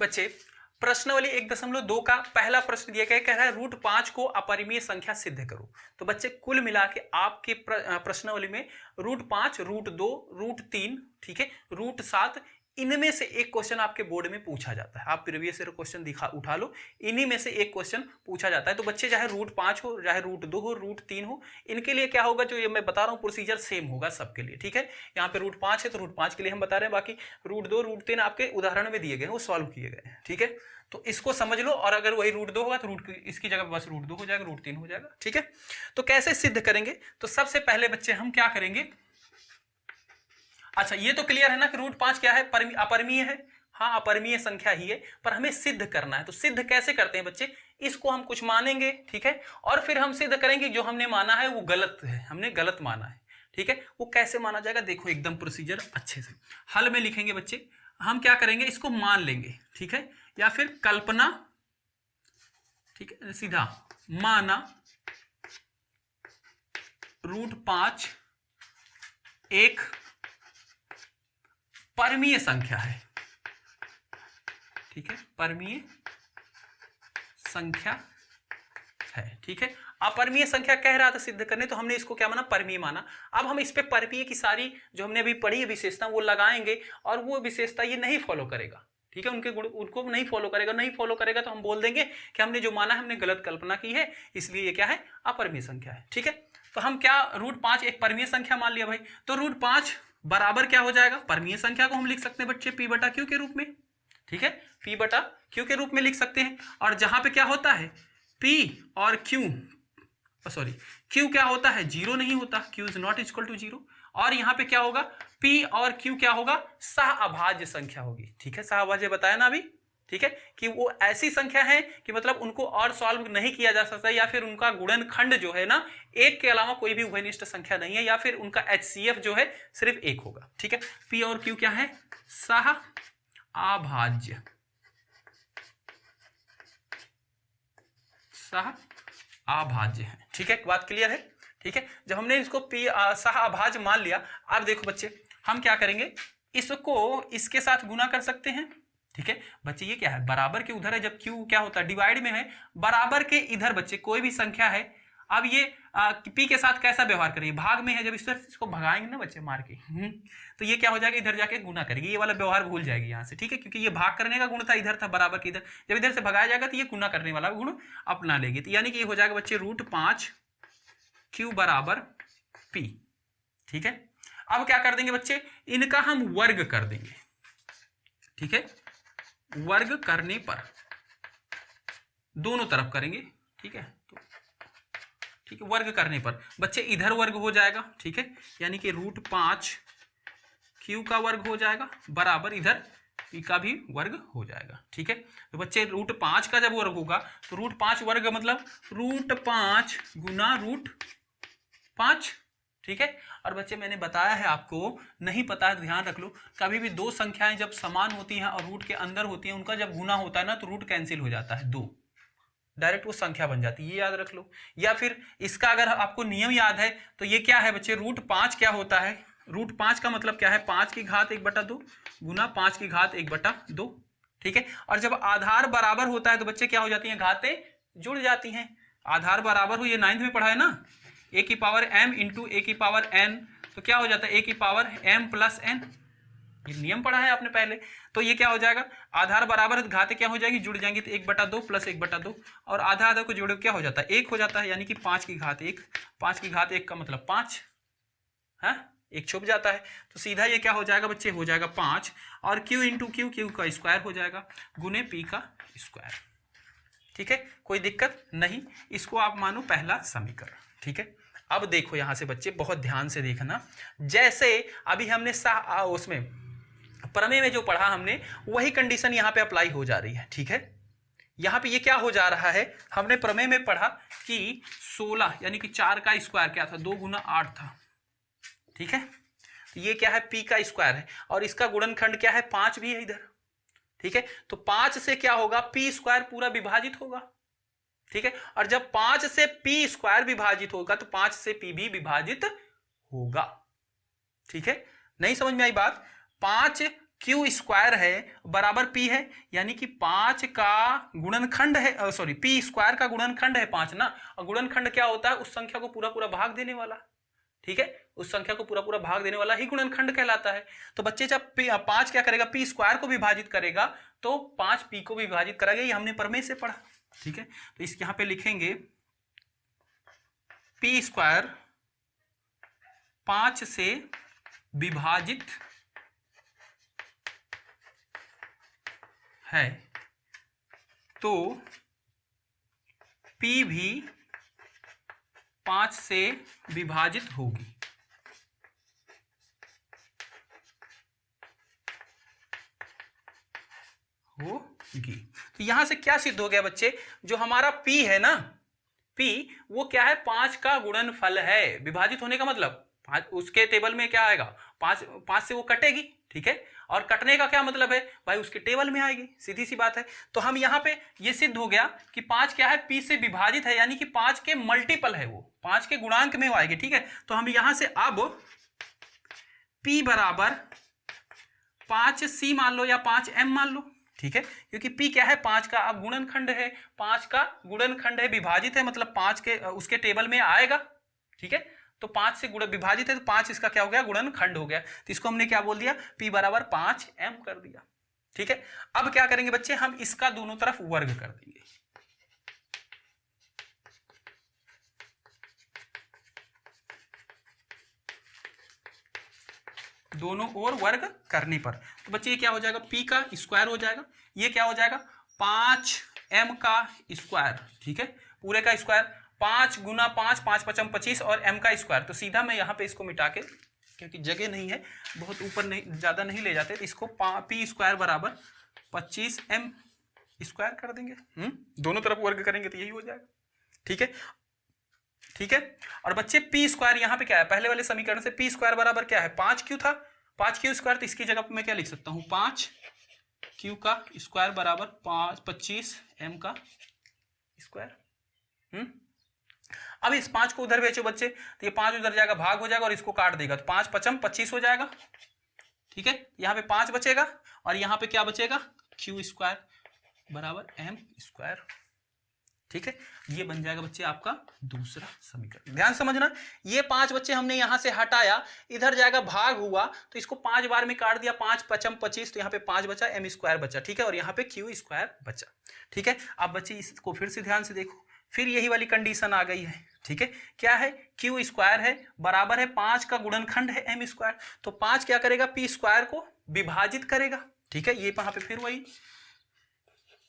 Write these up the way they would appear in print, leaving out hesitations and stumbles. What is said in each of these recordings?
बच्चे प्रश्नावली 1.2 का पहला प्रश्न दिया गया, कह रहा है रूट 5 को अपरिमेय संख्या सिद्ध करो। तो बच्चे कुल मिला के आपके प्रश्नावली में रूट 5, रूट 2, रूट 3, ठीक है, रूट 7, इनमें से एक क्वेश्चन आपके बोर्ड में पूछा जाता है। आप प्रीवियस ईयर क्वेश्चन उठा लो, इन्हीं में से एक क्वेश्चन पूछा जाता है। तो बच्चे चाहे रूट 5 हो, चाहे रूट 2 हो, रूट 3 हो, इनके लिए क्या होगा, जो ये मैं बता रहा हूँ प्रोसीजर सेम होगा सबके लिए, ठीक है। यहाँ पे रूट 5 है तो रूट 5 के लिए हम बता रहे हैं, बाकी रूट 2, रूट 3 आपके उदाहरण में दिए गए हैं, वो सॉल्व किए गए हैं, ठीक है। तो इसको समझ लो, और अगर वही रूट 2 होगा तो रूट इसकी जगह बस रूट 2 हो जाएगा, रूट 3 हो जाएगा, ठीक है। तो कैसे सिद्ध करेंगे, तो सबसे पहले बच्चे हम क्या करेंगे, अच्छा ये तो क्लियर है ना कि रूट 5 क्या है, अपरिमेय है। हाँ अपरिमेय संख्या ही है, पर हमें सिद्ध करना है। तो सिद्ध कैसे करते हैं बच्चे, इसको हम कुछ मानेंगे, ठीक है, और फिर हम सिद्ध करेंगे जो हमने माना है वो गलत है, हमने गलत माना है, ठीक है। वो कैसे माना जाएगा, देखो एकदम प्रोसीजर अच्छे से हल में लिखेंगे बच्चे। हम क्या करेंगे, इसको मान लेंगे, ठीक है, या फिर कल्पना, ठीक है, सीधा माना रूट 5 एक परमीय संख्या है, ठीक है, परमीय संख्या है, ठीक है। अपरमीय संख्या कह रहा था सिद्ध करने, तो हमने इसको क्या माना, परमीय माना। अब हम इस पे परमीय की सारी जो हमने अभी पढ़ी विशेषता वो लगाएंगे, और वो विशेषता ये नहीं फॉलो करेगा, ठीक है, उनके गुण उनको नहीं फॉलो करेगा, तो हम बोल देंगे कि हमने जो माना है हमने गलत कल्पना की है, इसलिए ये क्या है, अपरमीय संख्या है, ठीक है। तो हम क्या, रूट 5 एक परमीय संख्या मान लिया भाई, तो रूट 5 बराबर क्या हो जाएगा, परमीय संख्या को हम लिख सकते हैं बच्चे p बटा q के रूप में, ठीक है, p बटा q के रूप में लिख सकते हैं। और जहां पे क्या होता है p और q, सॉरी q क्या होता है, जीरो नहीं होता, q is not equal to zero. और यहाँ पे क्या होगा, p और q क्या होगा, सहअभाज्य संख्या होगी, ठीक है, सहअभाज्य बताया ना अभी, ठीक है, कि वो ऐसी संख्या है कि मतलब उनको और सॉल्व नहीं किया जा सकता, या फिर उनका गुणनखंड जो है ना एक के अलावा कोई भी उभयनिष्ठ संख्या नहीं है, या फिर उनका HCF जो है सिर्फ एक होगा, ठीक है। P और Q क्या है, सहअभाज्य, सहअभाज्य है, ठीक है, बात क्लियर है, ठीक है। जब हमने इसको P सहअभाज्य मान लिया, अब देखो बच्चे हम क्या करेंगे, इसको इसके साथ गुना कर सकते हैं, ठीक है बच्चे। ये क्या है, बराबर के उधर है, जब Q क्या होता है, डिवाइड में है, बराबर के इधर बच्चे कोई भी संख्या है। अब ये P के साथ कैसा व्यवहार करेंगे, भाग में है, जब इस तरह से इसको भगाएंगे ना बच्चे मार के, तो ये क्या हो जाएगा, इधर जाके गुना करेगी, ये वाला व्यवहार भूल जाएगी यहाँ से, ठीक है, क्योंकि ये भाग करने का गुण था, इधर था बराबर के इधर, जब इधर से भगाया जाएगा तो ये गुना करने वाला गुण अपना लेगी। तो यानी कि ये हो जाएगा बच्चे रूट 5 Q बराबर P, ठीक है। अब क्या कर देंगे बच्चे, इनका हम वर्ग कर देंगे, ठीक है, वर्ग करने पर दोनों तरफ करेंगे, ठीक है, तो ठीक है, वर्ग करने पर बच्चे इधर वर्ग हो जाएगा, ठीक है, यानी कि रूट 5 Q का वर्ग हो जाएगा बराबर इधर P का भी वर्ग हो जाएगा, ठीक है। तो बच्चे रूट 5 का जब वर्ग होगा तो रूट 5 वर्ग मतलब रूट 5 गुना रूट 5, ठीक है। और बच्चे मैंने बताया है आपको, नहीं पता है ध्यान रख लो, कभी भी दो संख्याएं जब समान होती हैं और रूट के अंदर होती हैं, उनका जब गुना होता है ना तो रूट कैंसिल हो जाता है, दो डायरेक्ट वो संख्या बन जाती है, ये याद रख लो। या फिर इसका अगर आपको नियम याद है तो ये क्या है बच्चे, रूट 5 क्या होता है, रूट 5 का मतलब क्या है, 5 की घात 1/2 गुना 5 की घात 1/2, ठीक है। और जब आधार बराबर होता है तो बच्चे क्या हो जाती हैं, घातें जुड़ जाती हैं। आधार बराबर हो, ये 9th में पढ़ा है ना, a की पावर m इंटू a की पावर n, तो क्या हो जाता है a की पावर m प्लस n, ये नियम पढ़ा है आपने पहले। तो ये क्या हो जाएगा, आधार बराबर है, घातें क्या हो जाएगी, जुड़ जाएंगी, तो 1/2 प्लस 1/2, और आधा आधा को जोड़े क्या हो जाता है, 1 हो जाता है, यानी कि 5 की घात 1, 5 की घात 1 का मतलब 5 है, 1 छुप जाता है, तो सीधा ये क्या हो जाएगा बच्चे, हो जाएगा 5, और q इंटू q का स्क्वायर हो जाएगा गुने p का स्क्वायर, ठीक है, कोई दिक्कत नहीं। इसको आप मानो पहला समीकरण, ठीक है। अब देखो यहां से बच्चे बहुत ध्यान से देखना, जैसे अभी हमने उसमें प्रमेय में जो पढ़ा हमने, वही कंडीशन यहां पे अप्लाई हो जा रही है, ठीक है। यहां पे ये क्या हो जा रहा है, हमने प्रमेय में पढ़ा कि 16 यानी कि 4 का स्क्वायर क्या था, 2 गुना 8 था, ठीक है। तो ये क्या है, p का स्क्वायर है, और इसका गुणनखंड क्या है, 5 भी है इधर, ठीक है। तो 5 से क्या होगा, p स्क्वायर पूरा विभाजित होगा, ठीक है। और जब 5 से p स्क्वायर विभाजित होगा तो 5 से p भी विभाजित होगा, ठीक है। नहीं समझ में आई बात, 5 क्यू स्क्वायर है बराबर पी है, यानी कि 5 का गुणनखंड है, सॉरी पी स्क्वायर का गुणनखंड है 5 ना, और गुणनखंड क्या होता है, उस संख्या को पूरा पूरा भाग देने वाला, ठीक है, उस संख्या को पूरा पूरा भाग देने वाला ही गुणनखंड कहलाता है। तो बच्चे जब 5 क्या करेगा, पी स्क्वायर को विभाजित करेगा तो 5 पी को विभाजित करेगा, ये हमने प्रमेय से पढ़ा, ठीक है। तो इस यहां पे लिखेंगे पी स्क्वायर 5 से विभाजित है तो P भी 5 से विभाजित होगी। तो यहां से क्या सिद्ध हो गया बच्चे, जो हमारा P है ना, P वो क्या है, 5 का गुणनफल है। विभाजित होने का मतलब उसके टेबल में क्या आएगा, 5 से वो कटेगी, ठीक है, और कटने का क्या मतलब है भाई, उसके टेबल में आएगी, सीधी सी बात है। तो हम यहाँ पे ये सिद्ध हो गया कि 5 क्या है, P से विभाजित है, यानी कि 5 के मल्टीपल है, वो 5 के गुणांक में वो आएगी, ठीक है। तो हम यहां से अब P बराबर 5C मान लो या 5M मान लो, ठीक है, क्योंकि P क्या है, 5 का अब गुणनखंड है, 5 का गुणनखंड है, विभाजित है मतलब 5 के उसके टेबल में आएगा, ठीक है। तो 5 से गुण विभाजित है तो 5 इसका क्या हो गया, गुणनखंड हो गया। तो इसको हमने क्या बोल दिया, P बराबर 5M कर दिया, ठीक है। अब क्या करेंगे बच्चे, हम इसका दोनों तरफ वर्ग कर देंगे, दोनों ओर वर्ग करने पर। तो बच्चे ये क्या हो जाएगा, P का स्क्वायर हो जाएगा, ये क्या हो जाएगा 5M का स्क्वायर, ठीक है, पूरे का स्क्वायर, 5 गुना 5, 5 पचम 25 और M का स्क्वायर। तो सीधा मैं यहाँ पे इसको मिटा के, क्योंकि जगह नहीं है, बहुत ऊपर नहीं, ज्यादा नहीं ले जाते, तो इसको P स्क्वायर बराबर 25M स्क्वायर कर देंगे। दोनों तरफ वर्ग करेंगे तो यही हो जाएगा, ठीक है, ठीक है। और बच्चे P स्क्वायर यहाँ पे क्या है, पहले वाले समीकरण से P स्क्वायर बराबर क्या है, 5Q था, 5Q स्क्वायर, तो इसकी जगह पे मैं क्या लिख सकता हूँ, 5Q का स्क्वायर बराबर 25M का स्क्वायर। अब इस 5 को उधर भेजो बच्चे, तो ये 5 उधर जाएगा, भाग हो जाएगा और इसको काट देगा, तो 5 पचम 25 हो जाएगा, ठीक है। यहाँ पे 5 बचेगा और यहाँ पे क्या बचेगा, Q स्क्वायर बराबर M स्क्वायर, ठीक है। ये बन जाएगा बच्चे आपका दूसरा समीकरण। ध्यान समझना, ये 5 बच्चे हमने यहां से हटाया, इधर जाएगा, भाग हुआ, तो इसको 5 बार में काट दिया, 5 पचम 25, तो यहाँ पे 5 बचा, M स्क्वायर बचा, ठीक है, और यहाँ पे Q स्क्वायर बचा, ठीक है। अब बच्चे इसको फिर से ध्यान से देखो, फिर यही वाली कंडीशन आ गई है, ठीक है, क्या है, Q स्क्वायर है बराबर है 5 का गुणनखंड है M स्क्वायर, तो 5 क्या करेगा, P स्क्वायर को विभाजित करेगा, ठीक है। ये वहां पे फिर वही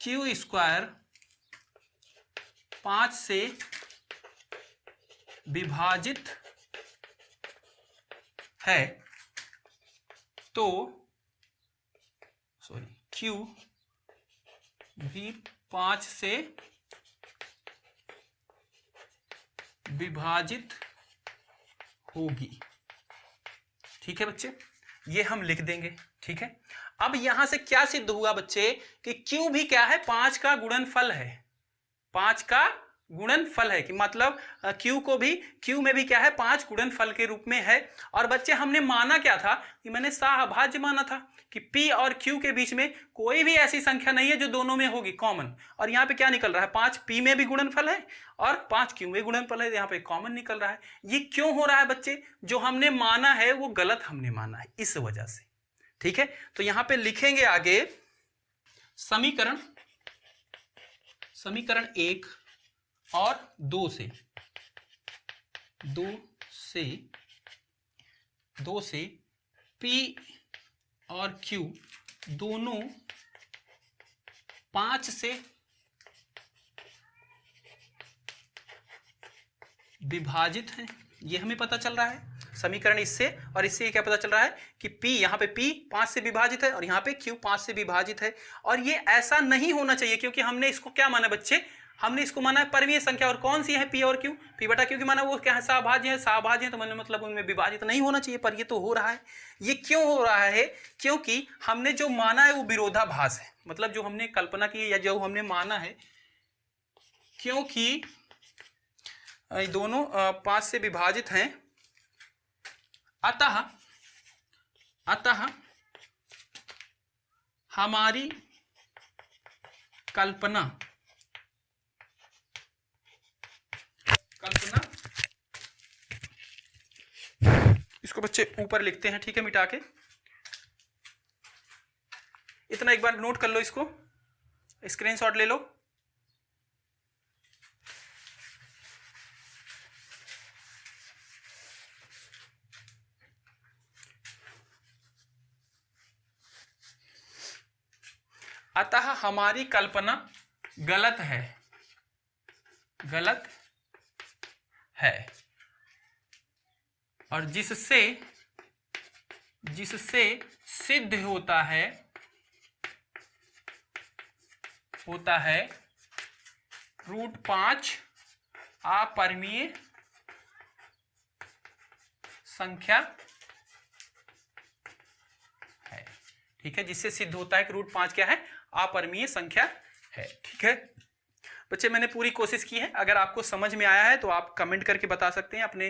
Q स्क्वायर 5 से विभाजित है तो Q भी 5 से विभाजित होगी, ठीक है बच्चे, ये हम लिख देंगे, ठीक है। अब यहां से क्या सिद्ध हुआ बच्चे कि Q भी क्या है, 5 का गुणनफल है, 5 का गुणनफल है, कि मतलब Q को भी, Q में भी क्या है, 5 गुणनफल के रूप में है। और बच्चे हमने माना क्या था, कि मैंने सहभाज्य माना था कि P और Q के बीच में कोई भी ऐसी संख्या नहीं है जो दोनों में होगी कॉमन। और यहाँ पे क्या निकल रहा है, 5 P में भी गुणनफल है और 5 Q में गुणनफल है, यहाँ पे कॉमन निकल रहा है। ये क्यों हो रहा है बच्चे, जो हमने माना है वो गलत हमने माना है, इस वजह से, ठीक है। तो यहाँ पे लिखेंगे आगे समीकरण 1 और 2 से P और Q दोनों 5 से विभाजित हैं, ये हमें पता चल रहा है समीकरण इससे, और इससे क्या पता चल रहा है कि P, यहाँ पे P 5 से विभाजित है और यहाँ पे Q 5 से विभाजित है। और ये ऐसा नहीं होना चाहिए, क्योंकि हमने इसको क्या माना बच्चे, हमने इसको माना है परमीय संख्या, और कौन सी है, P और Q, P बटा Q की माना वो क्या है, सहभाज्य है, तो मैंने मतलब उनमें विभाजित नहीं होना चाहिए, पर ये तो हो रहा है। ये क्यों हो रहा है, क्योंकि हमने जो माना है वो विरोधाभास है, मतलब जो हमने कल्पना की या जो हमने माना है, क्योंकि दोनों 5 से विभाजित हैं, अतः हमारी कल्पना इसको बच्चे ऊपर लिखते हैं, ठीक है, मिटा के। इतना एक बार नोट कर लो, इसको स्क्रीनशॉट ले लो। अतः हमारी कल्पना गलत है, गलत है, और जिससे सिद्ध होता है √5 अपरिमेय संख्या है। ठीक है, जिससे सिद्ध होता है कि √5 क्या है, अपरिमेय संख्या है। ठीक है बच्चे, मैंने पूरी कोशिश की है। अगर आपको समझ में आया है तो आप कमेंट करके बता सकते हैं, अपने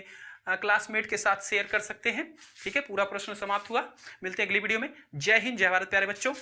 क्लासमेट के साथ शेयर कर सकते हैं। ठीक है, पूरा प्रश्न समाप्त हुआ। मिलते हैं अगली वीडियो में। जय हिंद, जय भारत प्यारे बच्चों।